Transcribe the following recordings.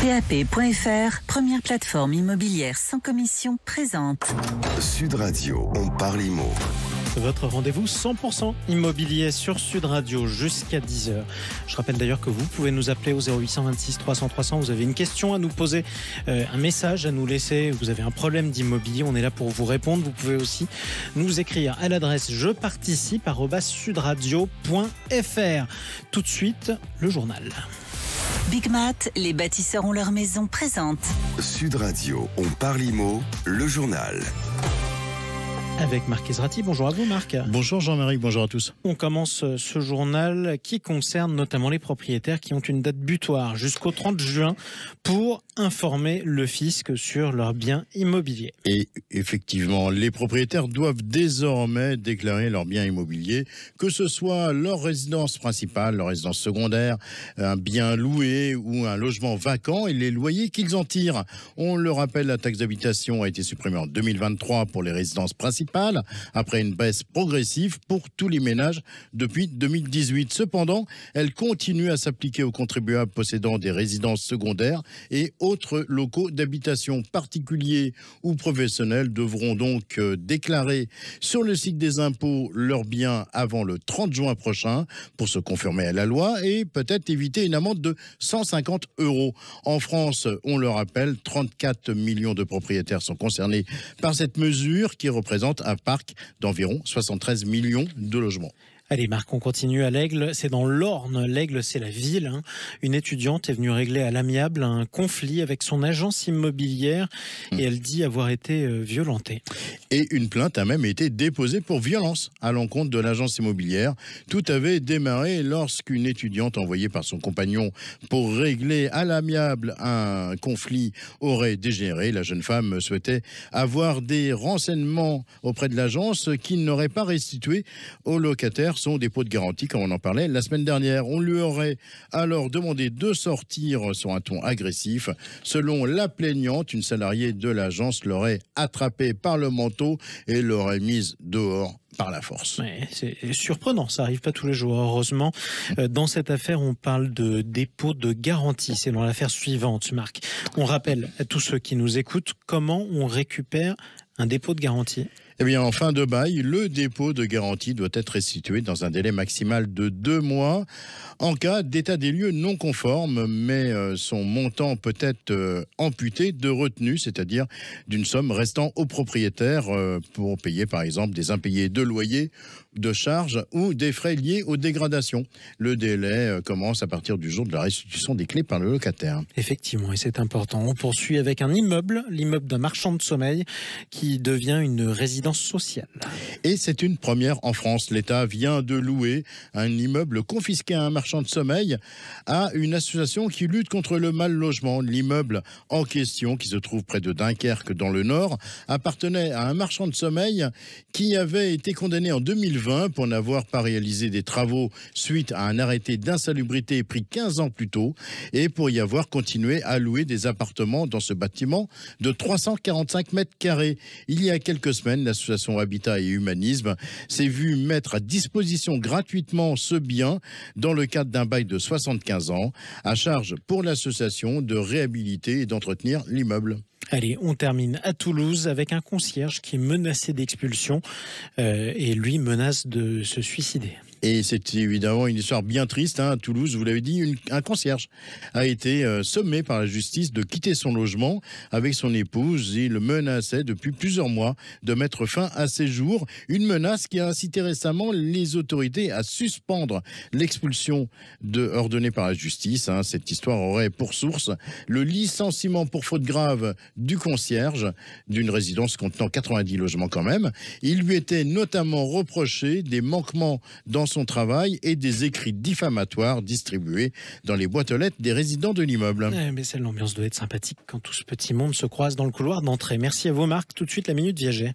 PAP.fr, première plateforme immobilière sans commission, présente Sud Radio, on parle immo. Votre rendez-vous 100% immobilier sur Sud Radio jusqu'à 10h. Je rappelle d'ailleurs que vous pouvez nous appeler au 0826 300 300. Vous avez une question à nous poser, un message à nous laisser. Vous avez un problème d'immobilier, on est là pour vous répondre. Vous pouvez aussi nous écrire à l'adresse jeparticipe@sudradio.fr. Tout de suite, le journal. Big Mat, les bâtisseurs ont leur maison, présente Sud Radio, on parle immo, le journal. Avec Marc Ezrati. Bonjour à vous, Marc. Bonjour Jean-Marie, bonjour à tous. On commence ce journal qui concerne notamment les propriétaires qui ont une date butoir jusqu'au 30 juin pour informer le fisc sur leurs biens immobiliers. Et effectivement, les propriétaires doivent désormais déclarer leurs biens immobiliers, que ce soit leur résidence principale, leur résidence secondaire, un bien loué ou un logement vacant et les loyers qu'ils en tirent. On le rappelle, la taxe d'habitation a été supprimée en 2023 pour les résidences principales, après une baisse progressive pour tous les ménages depuis 2018. Cependant, elle continue à s'appliquer aux contribuables possédant des résidences secondaires et autres locaux d'habitation. Particuliers ou professionnels devront donc déclarer sur le site des impôts leurs biens avant le 30 juin prochain pour se conformer à la loi et peut-être éviter une amende de 150 €. En France, on le rappelle, 34 millions de propriétaires sont concernés par cette mesure qui représente un parc d'environ 73 millions de logements. Allez Marc, on continue à l'Aigle, c'est dans l'Orne. L'Aigle, c'est la ville. Une étudiante est venue régler à l'amiable un conflit avec son agence immobilière et elle dit avoir été violentée. Et une plainte a même été déposée pour violence à l'encontre de l'agence immobilière. Tout avait démarré lorsqu'une étudiante envoyée par son compagnon pour régler à l'amiable un conflit aurait dégénéré. La jeune femme souhaitait avoir des renseignements auprès de l'agence qui n'aurait pas restitué au locataire son dépôt de garantie, comme on en parlait la semaine dernière. On lui aurait alors demandé de sortir sur un ton agressif. Selon la plaignante, une salariée de l'agence l'aurait attrapée par le manteau et l'aurait mise dehors par la force. Ouais, c'est surprenant, ça arrive pas tous les jours, heureusement. Dans cette affaire, on parle de dépôt de garantie. C'est dans l'affaire suivante, Marc. On rappelle à tous ceux qui nous écoutent comment on récupère un dépôt de garantie. Eh bien, en fin de bail, le dépôt de garantie doit être restitué dans un délai maximal de 2 mois. En cas d'état des lieux non conforme, mais son montant peut être amputé de retenue, c'est-à-dire d'une somme restant au propriétaire pour payer par exemple des impayés de loyer, de charges ou des frais liés aux dégradations. Le délai commence à partir du jour de la restitution des clés par le locataire. Effectivement, et c'est important. On poursuit avec un immeuble, l'immeuble d'un marchand de sommeil qui devient une résidence sociale. Et c'est une première en France. L'État vient de louer un immeuble confisqué à un marchand de sommeil à une association qui lutte contre le mal logement. L'immeuble en question, qui se trouve près de Dunkerque dans le Nord, appartenait à un marchand de sommeil qui avait été condamné en 2020 pour n'avoir pas réalisé des travaux suite à un arrêté d'insalubrité pris 15 ans plus tôt et pour y avoir continué à louer des appartements dans ce bâtiment de 345 mètres carrés. Il y a quelques semaines, l'association Habitat et Humanisme s'est vue mettre à disposition gratuitement ce bien dans le cadre d'un bail de 75 ans, à charge pour l'association de réhabiliter et d'entretenir l'immeuble. Allez, on termine à Toulouse avec un concierge qui est menacé d'expulsion et lui menace de se suicider. Et c'est évidemment une histoire bien triste. À Toulouse, vous l'avez dit, un concierge a été sommé par la justice de quitter son logement avec son épouse. Il menaçait depuis plusieurs mois de mettre fin à ses jours. Une menace qui a incité récemment les autorités à suspendre l'expulsion ordonnée par la justice. Cette histoire aurait pour source le licenciement pour faute grave du concierge d'une résidence contenant 90 logements quand même. Il lui était notamment reproché des manquements dans son travail et des écrits diffamatoires distribués dans les boîtes aux lettres des résidents de l'immeuble. Mais l'ambiance doit être sympathique quand tout ce petit monde se croise dans le couloir d'entrée. Merci à vous Marc. Tout de suite la Minute Viager.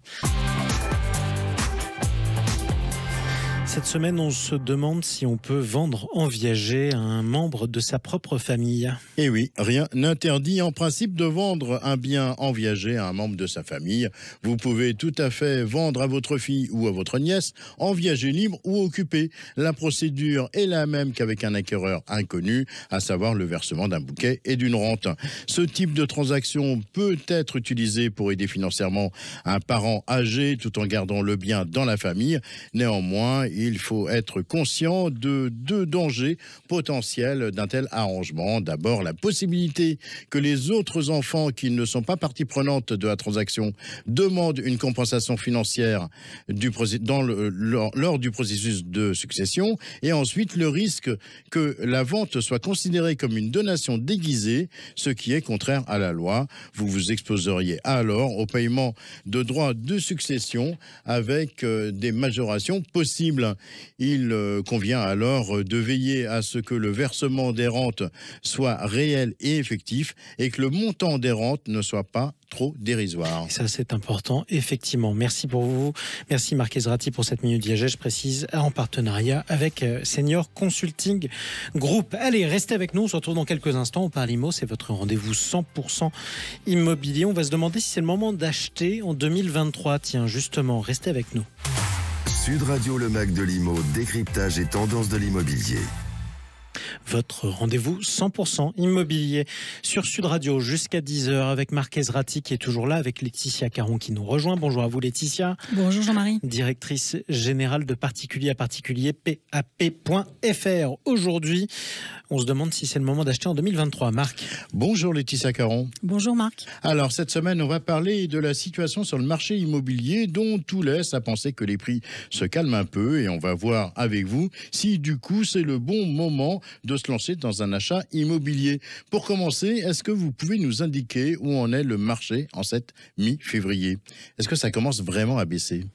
Cette semaine, on se demande si on peut vendre en viager à un membre de sa propre famille. Et oui, rien n'interdit en principe de vendre un bien en viager à un membre de sa famille. Vous pouvez tout à fait vendre à votre fille ou à votre nièce en viager libre ou occupé. La procédure est la même qu'avec un acquéreur inconnu, à savoir le versement d'un bouquet et d'une rente. Ce type de transaction peut être utilisé pour aider financièrement un parent âgé tout en gardant le bien dans la famille. Néanmoins, il faut être conscient de deux dangers potentiels d'un tel arrangement. D'abord, la possibilité que les autres enfants qui ne sont pas partie prenante de la transaction demandent une compensation financière lors du processus de succession. Et ensuite, le risque que la vente soit considérée comme une donation déguisée, ce qui est contraire à la loi. Vous vous exposeriez alors au paiement de droits de succession avec des majorations possibles. Il convient alors de veiller à ce que le versement des rentes soit réel et effectif et que le montant des rentes ne soit pas trop dérisoire. Et ça, c'est important, effectivement. Merci pour vous. Merci Marc Ezrati pour cette minute viager, je précise, en partenariat avec Senior Consulting Group. Allez, restez avec nous. On se retrouve dans quelques instants. On parle IMO, c'est votre rendez-vous 100% immobilier. On va se demander si c'est le moment d'acheter en 2023. Tiens, justement, restez avec nous. Sud Radio, le Mac de l'IMO, décryptage et tendance de l'immobilier. Votre rendez-vous 100% immobilier sur Sud Radio jusqu'à 10h avec Marc Ezrati qui est toujours là, avec Laetitia Caron qui nous rejoint. Bonjour à vous Laetitia. Bonjour Jean-Marie. Directrice générale de particulier à particulier PAP.fr. Aujourd'hui, on se demande si c'est le moment d'acheter en 2023. Marc. Bonjour Laetitia Caron. Bonjour Marc. Alors cette semaine, on va parler de la situation sur le marché immobilier dont tout laisse à penser que les prix se calment un peu et on va voir avec vous si du coup c'est le bon moment de se lancer dans un achat immobilier. Pour commencer, est-ce que vous pouvez nous indiquer où en est le marché en cette mi-février? Est-ce que ça commence vraiment à baisser?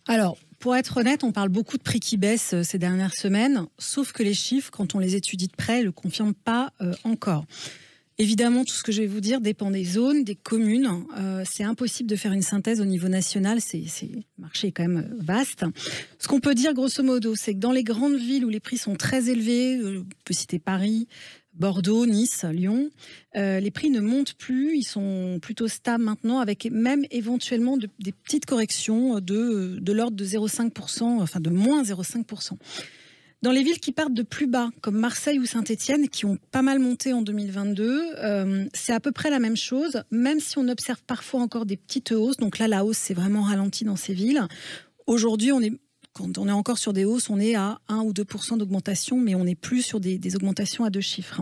Alors, pour être honnête, on parle beaucoup de prix qui baissent ces dernières semaines, sauf que les chiffres, quand on les étudie de près, ne le confirment pas encore. Évidemment, tout ce que je vais vous dire dépend des zones, des communes. C'est impossible de faire une synthèse au niveau national. Le marché est quand même vaste. Ce qu'on peut dire, grosso modo, c'est que dans les grandes villes où les prix sont très élevés, on peut citer Paris, Bordeaux, Nice, Lyon, les prix ne montent plus. Ils sont plutôt stables maintenant, avec même éventuellement des petites corrections de l'ordre de 0,5%, enfin de moins 0,5%. Dans les villes qui partent de plus bas, comme Marseille ou Saint-Étienne, qui ont pas mal monté en 2022, c'est à peu près la même chose, même si on observe parfois encore des petites hausses. Donc là, la hausse s'est vraiment ralentie dans ces villes. Aujourd'hui, quand on est encore sur des hausses, on est à 1 ou 2% d'augmentation, mais on n'est plus sur des augmentations à 2 chiffres.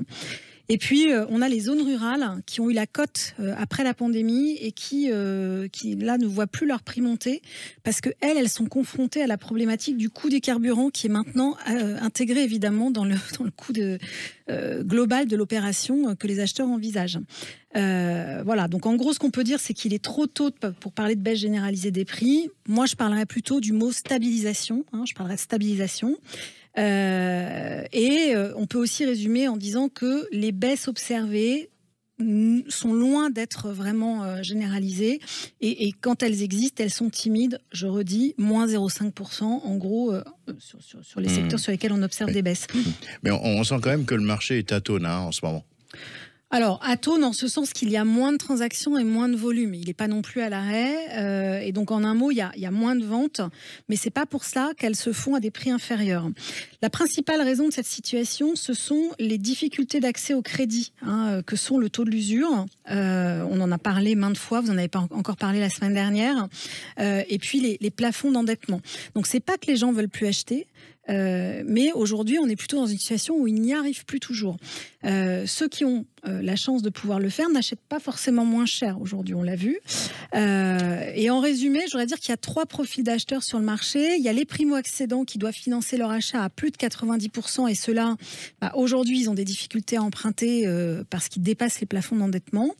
Et puis, on a les zones rurales qui ont eu la cote après la pandémie et qui là, ne voient plus leur prix monter parce qu'elles sont confrontées à la problématique du coût des carburants qui est maintenant intégré évidemment dans le coût global de l'opération que les acheteurs envisagent. Voilà, donc en gros, ce qu'on peut dire, c'est qu'il est trop tôt pour parler de baisse généralisée des prix. Moi, je parlerais plutôt du mot stabilisation. Je parlerais de stabilisation. On peut aussi résumer en disant que les baisses observées sont loin d'être vraiment généralisées et quand elles existent, elles sont timides, je redis, moins 0,5% en gros sur les secteurs sur lesquels on observe des baisses. Mais on sent quand même que le marché est atone en ce moment. Alors, atone en ce sens qu'il y a moins de transactions et moins de volume. Il n'est pas non plus à l'arrêt. Et donc, en un mot, il y a moins de ventes. Mais ce n'est pas pour ça qu'elles se font à des prix inférieurs. La principale raison de cette situation, ce sont les difficultés d'accès au crédit, que sont le taux de l'usure. On en a parlé maintes fois, vous n'en avez pas encore parlé la semaine dernière. Et puis, les plafonds d'endettement. Donc, ce n'est pas que les gens ne veulent plus acheter. Mais aujourd'hui, on est plutôt dans une situation où ils n'y arrivent plus toujours. Ceux qui ont la chance de pouvoir le faire n'achètent pas forcément moins cher aujourd'hui, on l'a vu. Et en résumé, je voudrais dire qu'il y a 3 profils d'acheteurs sur le marché. Il y a les primo-accédants qui doivent financer leur achat à plus de 90%, et ceux-là, aujourd'hui, ils ont des difficultés à emprunter parce qu'ils dépassent les plafonds d'endettement.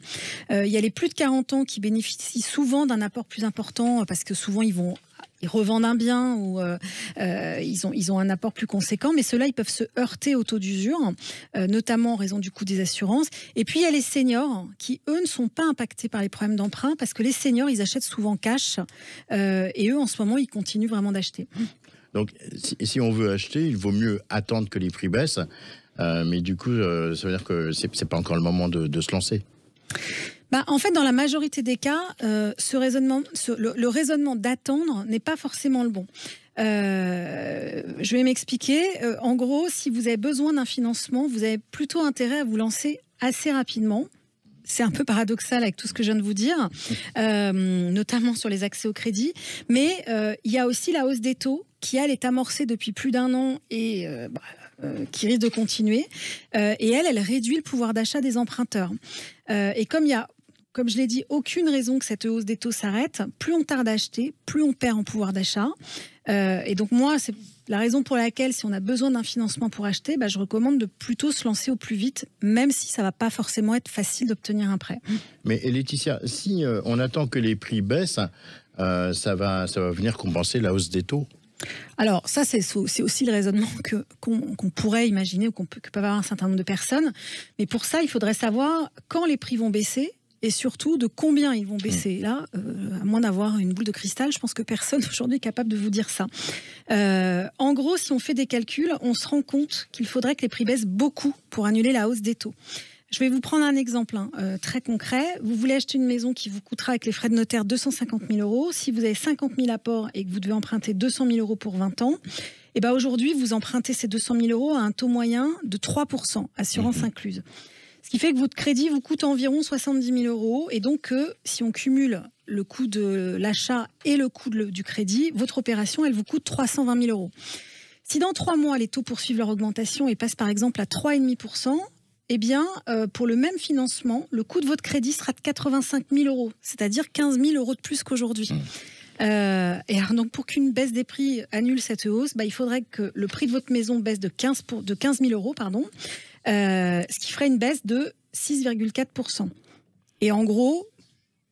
Il y a les plus de 40 ans qui bénéficient souvent d'un apport plus important parce que souvent ils revendent un bien ou ils ont un apport plus conséquent, mais ceux-là, ils peuvent se heurter au taux d'usure, notamment en raison du coût des assurances. Et puis, il y a les seniors qui, eux, ne sont pas impactés par les problèmes d'emprunt parce que les seniors, ils achètent souvent cash et eux, en ce moment, ils continuent vraiment d'acheter. Donc, si on veut acheter, il vaut mieux attendre que les prix baissent. Mais du coup, ça veut dire que c'est pas encore le moment de se lancer. En fait, dans la majorité des cas, le raisonnement d'attendre n'est pas forcément le bon. Je vais m'expliquer. En gros, si vous avez besoin d'un financement, vous avez plutôt intérêt à vous lancer assez rapidement. C'est un peu paradoxal avec tout ce que je viens de vous dire, notamment sur les accès au crédit. Mais il y a aussi la hausse des taux qui, elle, est amorcée depuis plus d'un an et qui risque de continuer. Et elle réduit le pouvoir d'achat des emprunteurs. Et comme il y a, comme je l'ai dit, aucune raison que cette hausse des taux s'arrête, plus on tarde à acheter, plus on perd en pouvoir d'achat. Et donc moi, c'est la raison pour laquelle, si on a besoin d'un financement pour acheter, je recommande de plutôt se lancer au plus vite, même si ça ne va pas forcément être facile d'obtenir un prêt. Mais Laetitia, si on attend que les prix baissent, ça va venir compenser la hausse des taux? Alors ça, c'est aussi le raisonnement qu'on pourrait imaginer ou que peuvent avoir un certain nombre de personnes. Mais pour ça, il faudrait savoir quand les prix vont baisser et surtout de combien ils vont baisser. Là, à moins d'avoir une boule de cristal, je pense que personne aujourd'hui est capable de vous dire ça. En gros, si on fait des calculs, on se rend compte qu'il faudrait que les prix baissent beaucoup pour annuler la hausse des taux. Je vais vous prendre un exemple très concret. Vous voulez acheter une maison qui vous coûtera avec les frais de notaire 250 000 euros. Si vous avez 50 000 apports et que vous devez emprunter 200 000 euros pour 20 ans, et aujourd'hui, vous empruntez ces 200 000 euros à un taux moyen de 3%, assurance incluse. Ce qui fait que votre crédit vous coûte environ 70 000 euros. Et donc, si on cumule le coût de l'achat et le coût du crédit, votre opération, elle vous coûte 320 000 euros. Si dans 3 mois, les taux poursuivent leur augmentation et passent par exemple à 3,5%, eh bien, pour le même financement, le coût de votre crédit sera de 85 000 euros, c'est-à-dire 15 000 euros de plus qu'aujourd'hui. Et alors, donc, pour qu'une baisse des prix annule cette hausse, il faudrait que le prix de votre maison baisse de 15 000 euros, ce qui ferait une baisse de 6,4%. Et en gros,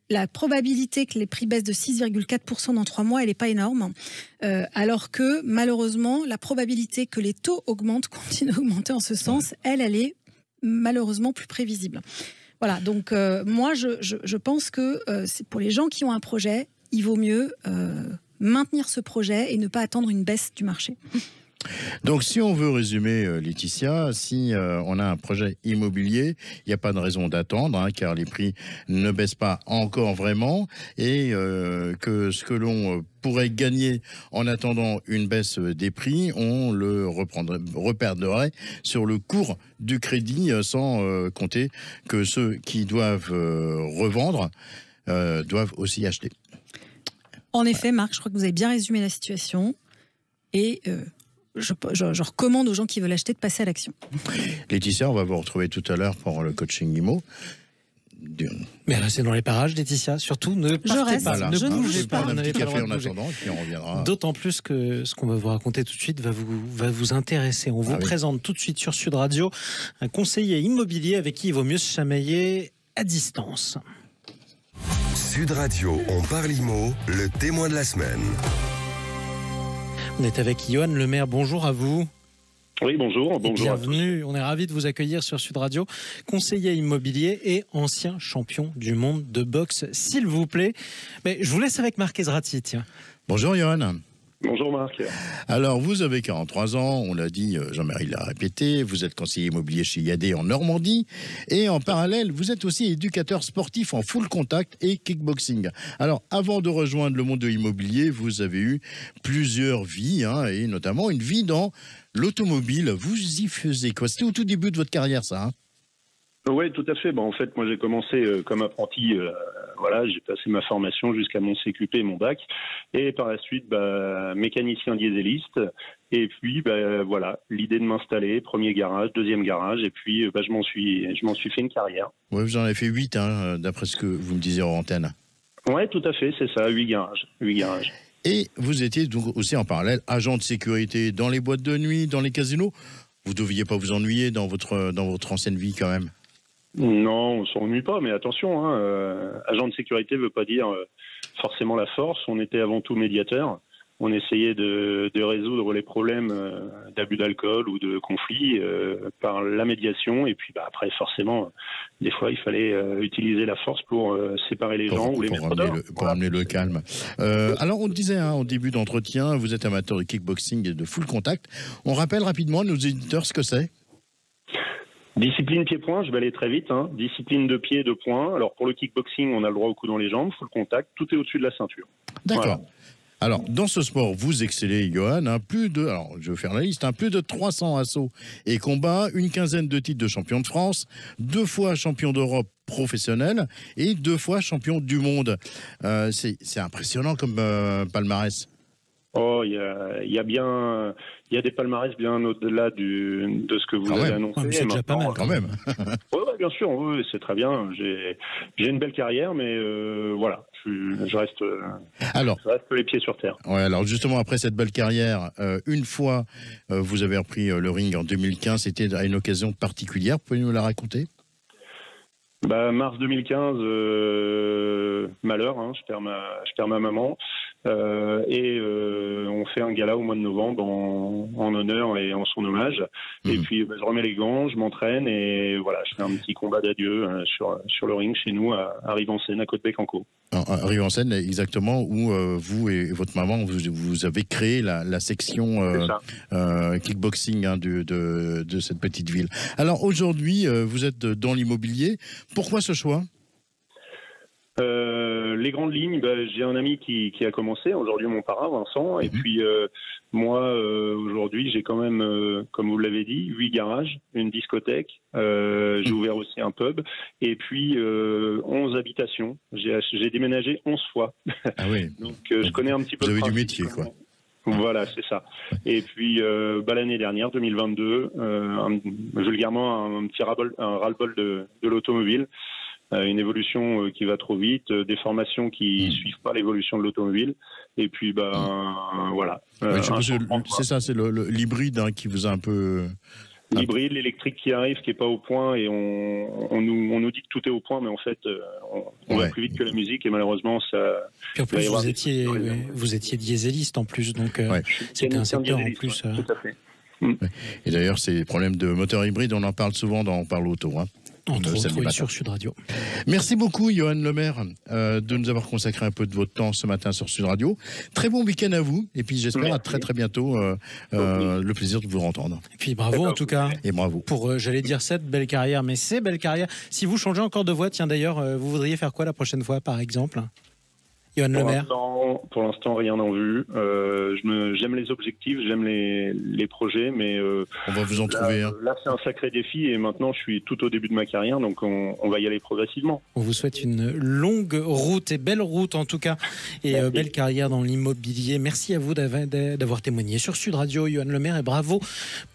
la probabilité que les prix baissent de 6,4% dans 3 mois, elle n'est pas énorme. Alors que, malheureusement, la probabilité que les taux augmentent, continuent d'augmenter en ce sens, elle est malheureusement plus prévisible. Voilà, donc moi, je pense que c'est pour les gens qui ont un projet, il vaut mieux maintenir ce projet et ne pas attendre une baisse du marché. Donc, si on veut résumer, Laetitia, si on a un projet immobilier, il n'y a pas de raison d'attendre, car les prix ne baissent pas encore vraiment, et que ce que l'on pourrait gagner en attendant une baisse des prix, on le reperdrait sur le cours du crédit, sans compter que ceux qui doivent revendre doivent aussi acheter. En effet, Marc, je crois que vous avez bien résumé la situation, et je recommande aux gens qui veulent acheter de passer à l'action. Laetitia, on va vous retrouver tout à l'heure pour le coaching IMO. Mais restez dans les parages, Laetitia. Surtout, ne partez pas là. Ne bougez pas. On a un petit café en attendant, et puis on reviendra. D'autant plus que ce qu'on va vous raconter tout de suite va vous intéresser. On vous présente tout de suite sur Sud Radio un conseiller immobilier avec qui il vaut mieux se chamailler à distance. Sud Radio, on parle IMO, le témoin de la semaine. On est avec Johan Lemaire. Bonjour à vous. Oui, bonjour. Bienvenue. On est ravis de vous accueillir sur Sud Radio. Conseiller immobilier et ancien champion du monde de boxe, s'il vous plaît. Mais je vous laisse avec Marc Ezrati, tiens. Bonjour Johan. Bonjour Marc. Alors, vous avez 43 ans, on l'a dit, Jean-Marie l'a répété, vous êtes conseiller immobilier chez Yadé en Normandie, et en parallèle, vous êtes aussi éducateur sportif en full contact et kickboxing. Alors, avant de rejoindre le monde de l'immobilier, vous avez eu plusieurs vies, et notamment une vie dans l'automobile. Vous y faisiez quoi? C'était au tout début de votre carrière, ça, Oui, tout à fait. En fait, moi, j'ai commencé comme apprenti. J'ai passé ma formation jusqu'à mon CQP et mon bac. Et par la suite, mécanicien dieseliste. Et puis, l'idée de m'installer, premier garage, deuxième garage. Et puis, je m'en suis fait une carrière. Oui, vous en avez fait 8, d'après ce que vous me disiez en antenne. Oui, tout à fait, c'est ça, 8 garages. Et vous étiez donc aussi en parallèle agent de sécurité dans les boîtes de nuit, dans les casinos. Vous ne deviez pas vous ennuyer dans votre ancienne vie quand même? Non, on ne s'ennuie pas, mais attention, agent de sécurité ne veut pas dire forcément la force. On était avant tout médiateur. on essayait de résoudre les problèmes d'abus d'alcool ou de conflits par la médiation. Et puis après, forcément, des fois, il fallait utiliser la force pour séparer les gens ou les mettre dehors. Pour amener le calme. Alors, on disait au début d'entretien, vous êtes amateur de kickboxing et de full contact. On rappelle rapidement à nos éditeurs ce que c'est. Discipline pied-point, je vais aller très vite. Discipline de pied, de poing. Alors pour le kickboxing, on a le droit au coup dans les jambes, full contact, tout est au-dessus de la ceinture. D'accord. Voilà. Alors, dans ce sport, vous excellez, Johan, alors je vais faire la liste, plus de 300 assauts et combats, une quinzaine de titres de champion de France, 2 fois champion d'Europe professionnel et 2 fois champion du monde. C'est impressionnant comme palmarès. Oh, il y a des palmarès bien au-delà de ce que vous avez annoncé. Ouais, c'est déjà pas mal quand même. Oui, bien sûr, c'est très bien. J'ai une belle carrière, mais voilà, je reste les pieds sur terre. Ouais, alors justement, après cette belle carrière, une fois vous avez repris le ring en 2015, c'était à une occasion particulière. Pouvez nous la raconter ? Mars 2015, malheur, je perds ma maman. Et on fait un gala au mois de novembre en honneur et en son hommage. Et puis je remets les gants, je m'entraîne et voilà, je fais un petit combat d'adieu sur le ring chez nous à Rive-en-Seine, à Côte-Bec-en-Caux. À Rive-en-Seine, exactement, où vous et votre maman, vous avez créé la section kickboxing de cette petite ville. Alors aujourd'hui, vous êtes dans l'immobilier. Pourquoi ce choix ? Les grandes lignes, j'ai un ami qui a commencé, aujourd'hui mon parrain Vincent, et puis moi aujourd'hui j'ai quand même, comme vous l'avez dit, 8 garages, une discothèque, j'ai ouvert aussi un pub, et puis 11 habitations. J'ai déménagé 11 fois. Ah oui. Donc je connais un petit peu. Vous avez du métier, quoi. Voilà, c'est ça. Et puis l'année dernière, 2022, vulgairement un petit ras-le-bol de l'automobile. Une évolution qui va trop vite, des formations qui suivent pas l'évolution de l'automobile, et puis voilà. C'est ça, c'est l'hybride qui vous a un peu... L'hybride, l'électrique qui arrive, qui est pas au point, et on nous dit que tout est au point, mais en fait, on va plus vite que la musique, et malheureusement, ça... Puis en plus, vous étiez dieseliste en plus, donc c'était un secteur en plus... Tout à fait. Et d'ailleurs, ces problèmes de moteur hybride, on en parle souvent dans On parle auto. Entre autres, sur Sud Radio. Merci beaucoup, Johan Lemaire, de nous avoir consacré un peu de votre temps ce matin sur Sud Radio. Très bon week-end à vous, et puis j'espère à très très bientôt le plaisir de vous entendre. Et puis bravo en tout cas. Et bravo. Pour, j'allais dire cette belle carrière, mais c'est belle carrière. Si vous changez encore de voix, tiens d'ailleurs, vous voudriez faire quoi la prochaine fois, par exemple ? Johan Lemaire. Pour l'instant, rien en vue. J'aime les objectifs, j'aime les projets, mais on va vous en trouver. Là, c'est un sacré défi, et maintenant, je suis tout au début de ma carrière, donc on va y aller progressivement. On vous souhaite une longue route, et belle route en tout cas, et belle carrière dans l'immobilier. Merci à vous d'avoir témoigné sur Sud Radio, Johan Lemaire, et bravo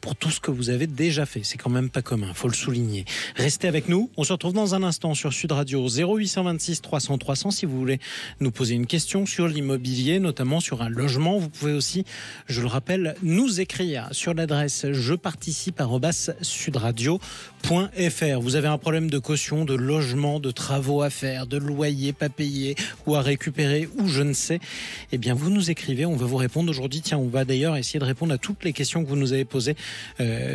pour tout ce que vous avez déjà fait. C'est quand même pas commun, faut le souligner. Restez avec nous, on se retrouve dans un instant sur Sud Radio 0826 300 300 si vous voulez nous poser une question sur l'immobilier, notamment sur un logement. Vous pouvez aussi, je le rappelle, nous écrire sur l'adresse jeparticipe@sudradio.fr. Vous avez un problème de caution, de logement, de travaux à faire, de loyer pas payé ou à récupérer, ou je ne sais, eh bien vous nous écrivez, on va vous répondre aujourd'hui. Tiens, on va d'ailleurs essayer de répondre à toutes les questions que vous nous avez posées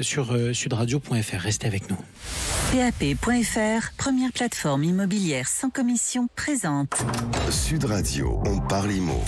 sur sudradio.fr. Restez avec nous. PAP.fr, première plateforme immobilière sans commission, présente Sud Radio, on parle immo.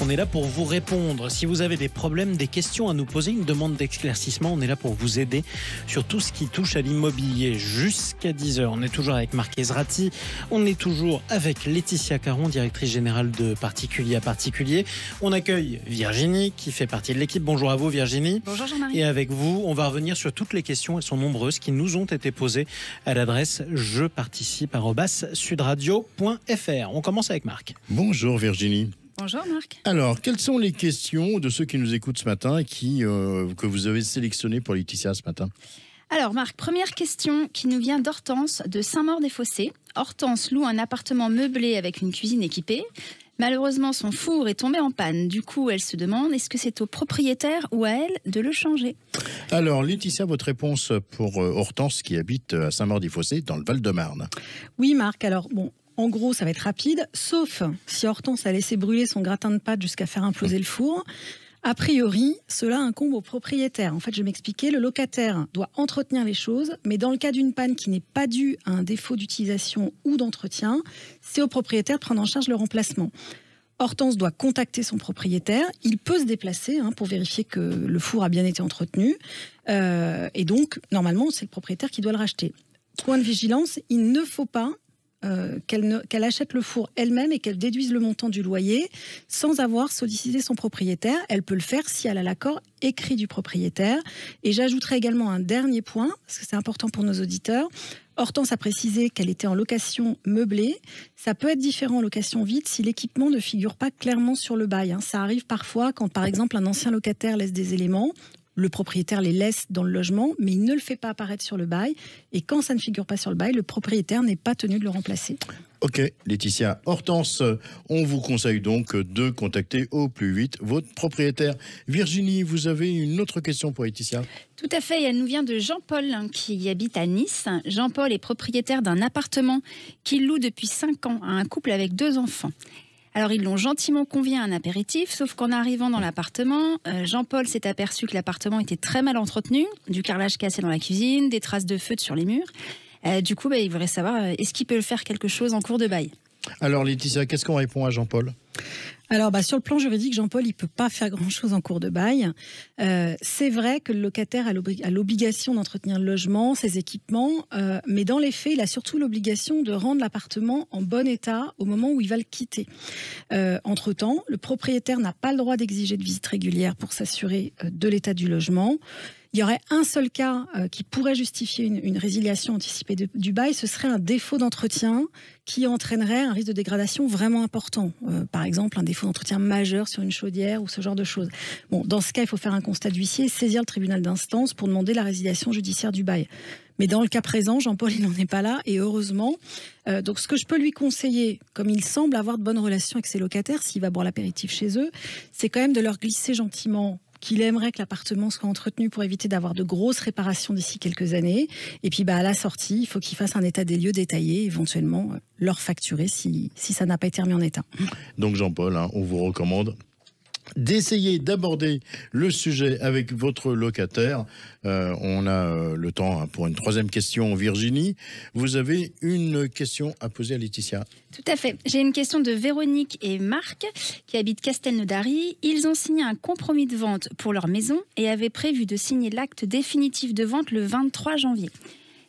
On est là pour vous répondre. Si vous avez des problèmes, des questions à nous poser, une demande d'éclaircissement, on est là pour vous aider sur tout ce qui touche à l'immobilier jusqu'à 10h. On est toujours avec Marc Ezrati, on est toujours avec Laetitia Caron, directrice générale de Particulier à Particulier. On accueille Virginie qui fait partie de l'équipe. Bonjour à vous Virginie. Bonjour Jean-Marie. Et avec vous, on va revenir sur toutes les questions, elles sont nombreuses, qui nous ont été posées à l'adresse jeparticipe@sudradio.fr. On commence avec Marc. Bonjour Virginie. Bonjour Marc. Alors, quelles sont les questions de ceux qui nous écoutent ce matin et que vous avez sélectionnées pour Laetitia ce matin ? Alors Marc, première question qui nous vient d'Hortense de Saint-Maur-des-Fossés. Hortense loue un appartement meublé avec une cuisine équipée. Malheureusement, son four est tombé en panne. Du coup, elle se demande, est-ce que c'est au propriétaire ou à elle de le changer ? Alors, Laetitia, votre réponse pour Hortense qui habite à Saint-Maur-des-Fossés dans le Val-de-Marne. Oui Marc, alors bon... En gros, ça va être rapide, sauf si Hortense a laissé brûler son gratin de pâte jusqu'à faire imploser le four. A priori, cela incombe au propriétaire. En fait, je vais m'expliquer, le locataire doit entretenir les choses, mais dans le cas d'une panne qui n'est pas due à un défaut d'utilisation ou d'entretien, c'est au propriétaire de prendre en charge le remplacement. Hortense doit contacter son propriétaire. Il peut se déplacer pour vérifier que le four a bien été entretenu. Et donc, normalement, c'est le propriétaire qui doit le racheter. Point de vigilance, il ne faut pas qu'elle achète le four elle-même et qu'elle déduise le montant du loyer sans avoir sollicité son propriétaire. Elle peut le faire si elle a l'accord écrit du propriétaire. Et j'ajouterai également un dernier point, parce que c'est important pour nos auditeurs. Hortense a précisé qu'elle était en location meublée. Ça peut être différent en location vide si l'équipement ne figure pas clairement sur le bail. Ça arrive parfois quand, par exemple, un ancien locataire laisse des éléments. Le propriétaire les laisse dans le logement, mais il ne le fait pas apparaître sur le bail. Et quand ça ne figure pas sur le bail, le propriétaire n'est pas tenu de le remplacer. Ok, Laetitia. Hortense, on vous conseille donc de contacter au plus vite votre propriétaire. Virginie, vous avez une autre question pour Laetitia? Tout à fait, elle nous vient de Jean-Paul qui habite à Nice. Jean-Paul est propriétaire d'un appartement qu'il loue depuis 5 ans à un couple avec 2 enfants. Alors, ils l'ont gentiment convié à un apéritif, sauf qu'en arrivant dans l'appartement, Jean-Paul s'est aperçu que l'appartement était très mal entretenu, du carrelage cassé dans la cuisine, des traces de feutre sur les murs. Du coup, il voudrait savoir, est-ce qu'il peut faire quelque chose en cours de bail? Alors, Laetitia, qu'est-ce qu'on répond à Jean-Paul? Alors, sur le plan juridique, Jean-Paul, il ne peut pas faire grand-chose en cours de bail. C'est vrai que le locataire a l'obligation d'entretenir le logement, ses équipements, mais dans les faits, il a surtout l'obligation de rendre l'appartement en bon état au moment où il va le quitter. Entre-temps, le propriétaire n'a pas le droit d'exiger de visite régulière pour s'assurer de l'état du logement. Il y aurait un seul cas qui pourrait justifier une résiliation anticipée du bail, ce serait un défaut d'entretien qui entraînerait un risque de dégradation vraiment important. Par exemple, un défaut d'entretien majeur sur une chaudière ou ce genre de choses. Bon, dans ce cas, il faut faire un constat d'huissier et saisir le tribunal d'instance pour demander la résiliation judiciaire du bail. Mais dans le cas présent, Jean-Paul, il n'en est pas là, et heureusement. Donc, ce que je peux lui conseiller, comme il semble avoir de bonnes relations avec ses locataires, s'il va boire l'apéritif chez eux, c'est quand même de leur glisser gentiment qu'il aimerait que l'appartement soit entretenu pour éviter d'avoir de grosses réparations d'ici quelques années. Et puis, à la sortie, il faut qu'il fasse un état des lieux détaillé, éventuellement leur facturer si ça n'a pas été remis en état. Donc, Jean-Paul, on vous recommande d'essayer d'aborder le sujet avec votre locataire. On a le temps pour une 3e question. Virginie, vous avez une question à poser à Laetitia. Tout à fait. J'ai une question de Véronique et Marc qui habitent Castelnaudary. Ils ont signé un compromis de vente pour leur maison et avaient prévu de signer l'acte définitif de vente le 23 janvier.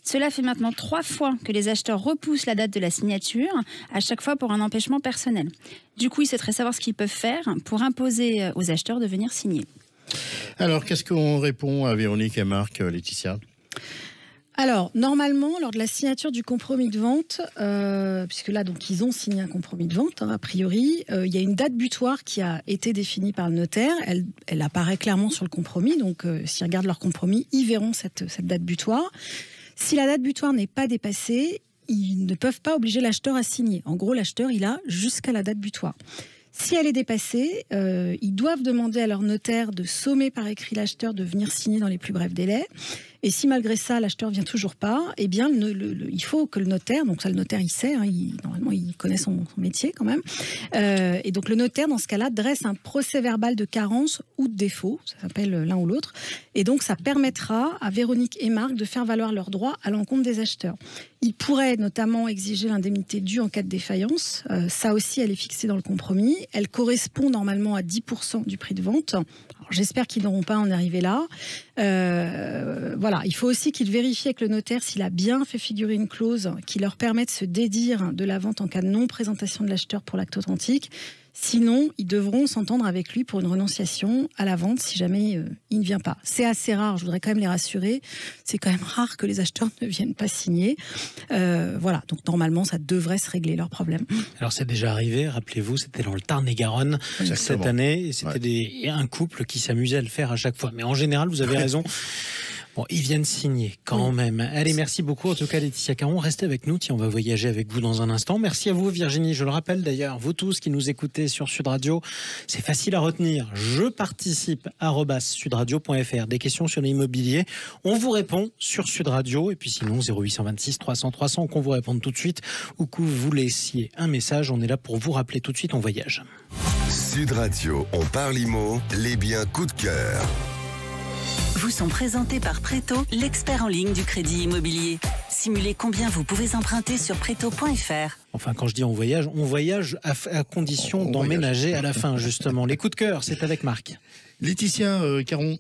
Cela fait maintenant 3 fois que les acheteurs repoussent la date de la signature, à chaque fois pour un empêchement personnel. Du coup, ils souhaiteraient savoir ce qu'ils peuvent faire pour imposer aux acheteurs de venir signer. Alors, qu'est-ce qu'on répond à Véronique et Marc, Laetitia? Alors, normalement, lors de la signature du compromis de vente, puisque là, donc, ils ont signé un compromis de vente, a priori, il y a une date butoir qui a été définie par le notaire. Elle apparaît clairement sur le compromis, donc s'ils regardent leur compromis, ils verront cette date butoir. Si la date butoir n'est pas dépassée, ils ne peuvent pas obliger l'acheteur à signer. En gros, l'acheteur, il a jusqu'à la date butoir. Si elle est dépassée, ils doivent demander à leur notaire de sommer par écrit l'acheteur de venir signer dans les plus brefs délais. Et si malgré ça, l'acheteur ne vient toujours pas, eh bien, il faut que le notaire, donc ça le notaire il sait, normalement il connaît son métier quand même, et donc le notaire dans ce cas-là dresse un procès verbal de carence ou de défaut, ça s'appelle l'un ou l'autre, et donc ça permettra à Véronique et Marc de faire valoir leurs droits à l'encontre des acheteurs. Ils pourraient notamment exiger l'indemnité due en cas de défaillance, ça aussi elle est fixée dans le compromis, elle correspond normalement à 10% du prix de vente. J'espère qu'ils n'auront pas à en arriver là. Voilà. Il faut aussi qu'ils vérifient avec le notaire s'il a bien fait figurer une clause qui leur permet de se dédire de la vente en cas de non-présentation de l'acheteur pour l'acte authentique. Sinon, ils devront s'entendre avec lui pour une renonciation à la vente si jamais il ne vient pas. C'est assez rare, je voudrais quand même les rassurer. C'est quand même rare que les acheteurs ne viennent pas signer. Voilà, donc normalement, ça devrait se régler leur problème. Alors c'est déjà arrivé, rappelez-vous, c'était dans le Tarn-et-Garonne cette année. Et c'était un couple qui s'amusait à le faire à chaque fois. Mais en général, vous avez raison. Bon, ils viennent signer quand même. Allez, merci beaucoup. En tout cas, Laetitia Caron, restez avec nous. Tiens, on va voyager avec vous dans un instant. Merci à vous, Virginie. Je le rappelle d'ailleurs, vous tous qui nous écoutez sur Sud Radio, c'est facile à retenir. Je participe @sudradio.fr. Des questions sur l'immobilier. On vous répond sur Sud Radio. Et puis sinon, 0826 300 300, qu'on vous réponde tout de suite ou que vous laissiez un message. On est là pour vous rappeler tout de suite. On voyage. Sud Radio, on parle IMO, les biens coup de cœur. Vous sont présentés par Préto, l'expert en ligne du crédit immobilier. Simulez combien vous pouvez emprunter sur Préto.fr. Enfin, quand je dis on voyage à condition d'emménager à la fin, justement. Les coups de cœur, c'est avec Marc. Laetitia Caron,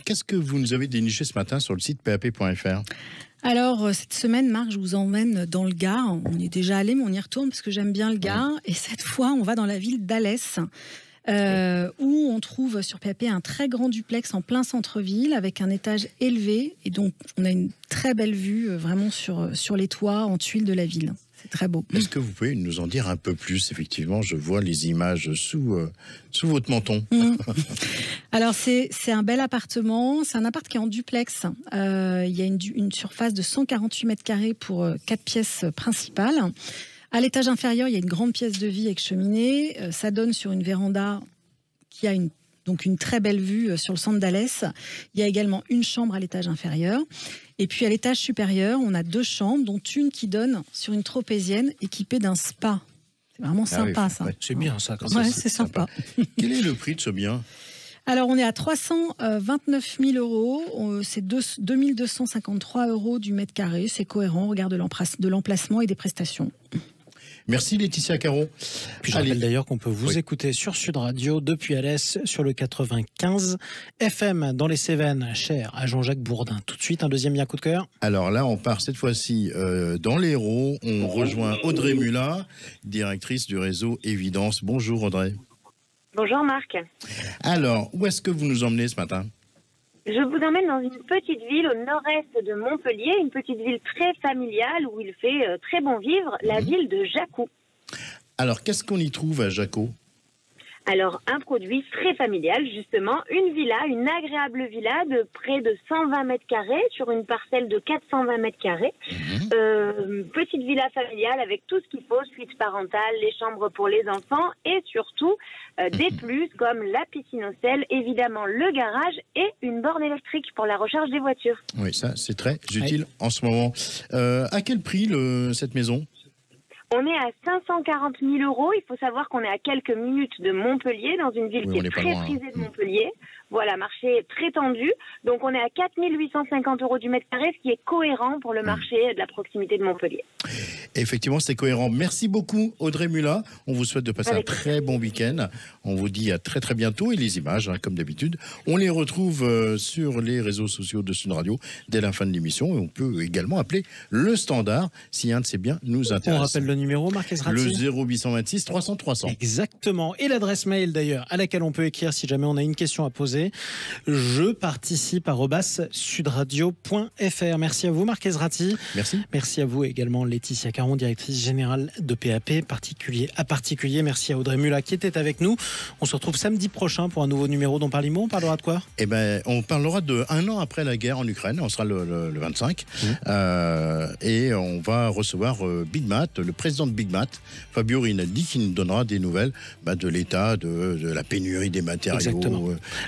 qu'est-ce que vous nous avez déniché ce matin sur le site pap.fr? Alors, cette semaine, Marc, je vous emmène dans le Gard. On y est déjà allé, mais on y retourne parce que j'aime bien le Gard. Et cette fois, on va dans la ville d'Alès, où on trouve sur PAP un très grand duplex en plein centre-ville avec un étage élevé. Et donc, on a une très belle vue vraiment sur les toits en tuiles de la ville. C'est très beau. Est-ce que vous pouvez nous en dire un peu plus? Effectivement, je vois les images sous votre menton. Alors, c'est un bel appartement. C'est un appart qui est en duplex. Il y a une surface de 148 mètres carrés pour 4 pièces principales. À l'étage inférieur, il y a une grande pièce de vie avec cheminée. Ça donne sur une véranda qui a donc une très belle vue sur le centre d'Alès. Il y a également une chambre à l'étage inférieur. Et puis à l'étage supérieur, on a 2 chambres, dont une qui donne sur une tropézienne équipée d'un spa. C'est vraiment sympa, ça. Ouais, c'est bien ça. Quand ouais, c'est sympa. Quel est le prix de ce bien? Alors, on est à 329 000 €. C'est 2253 € du mètre carré. C'est cohérent au regard de l'emplacement et des prestations. Merci Laetitia Caron. Puis je rappelle d'ailleurs qu'on peut vous écouter sur Sud Radio depuis Alès sur le 95 FM dans les Cévennes, cher à Jean-Jacques Bourdin. Tout de suite, un deuxième bien coup de cœur. Alors là, on part cette fois-ci dans l'Hérault. On rejoint Audrey Mulat, directrice du réseau Évidence. Bonjour Audrey. Bonjour Marc. Alors, où est-ce que vous nous emmenez ce matin? Je vous emmène dans une petite ville au nord-est de Montpellier, une petite ville très familiale où il fait très bon vivre, la ville de Jacou. Alors, qu'est-ce qu'on y trouve à Jacou? Alors, un produit très familial, justement, une villa, une agréable villa de près de 120 mètres carrés sur une parcelle de 420 mètres carrés. Petite villa familiale avec tout ce qu'il faut, suite parentale, les chambres pour les enfants et surtout des plus comme la piscine au sel, évidemment le garage et une borne électrique pour la recharge des voitures. Oui, ça c'est très utile en ce moment. À quel prix cette maison? On est à 540 000 €. Il faut savoir qu'on est à quelques minutes de Montpellier, dans une ville qui est très prisée de Montpellier. Voilà, marché très tendu. Donc on est à 4 850 € du mètre carré, ce qui est cohérent pour le marché de la proximité de Montpellier. Effectivement, c'est cohérent. Merci beaucoup Audrey Mulat. On vous souhaite de passer un très bon week-end. On vous dit à très très bientôt. Et les images, comme d'habitude, on les retrouve sur les réseaux sociaux de Sud Radio dès la fin de l'émission. Et on peut également appeler le standard si un de ces biens nous intéresse. On rappelle le numéro, Marc Ezrati. Le 0826 300 300. Exactement. Et l'adresse mail d'ailleurs à laquelle on peut écrire si jamais on a une question à poser. Je participe @sudradio.fr. Merci à vous Marc Ezrati. Merci. Merci à vous également Laetitia Caron, directrice générale de PAP, particulier à particulier. Merci à Audrey Mulat qui était avec nous. On se retrouve samedi prochain pour un nouveau numéro d'On parle IMO. On parlera de quoi? Eh ben, on parlera de 1 an après la guerre en Ukraine. On sera le 25. Et on va recevoir Big Mat, le président de Big Mat, Fabio Rinaldi, qui nous donnera des nouvelles de l'état de la pénurie des matériaux. Exactement.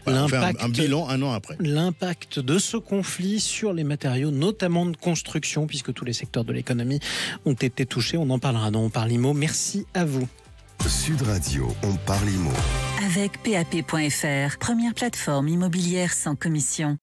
On va faire un bilan 1 an après. L'impact de ce conflit sur les matériaux, notamment de construction, puisque tous les secteurs de l'économie ont été touchés. On en parlera dans On parle IMO. Merci à vous. Sud Radio, on parle IMO. Avec PAP.fr, première plateforme immobilière sans commission.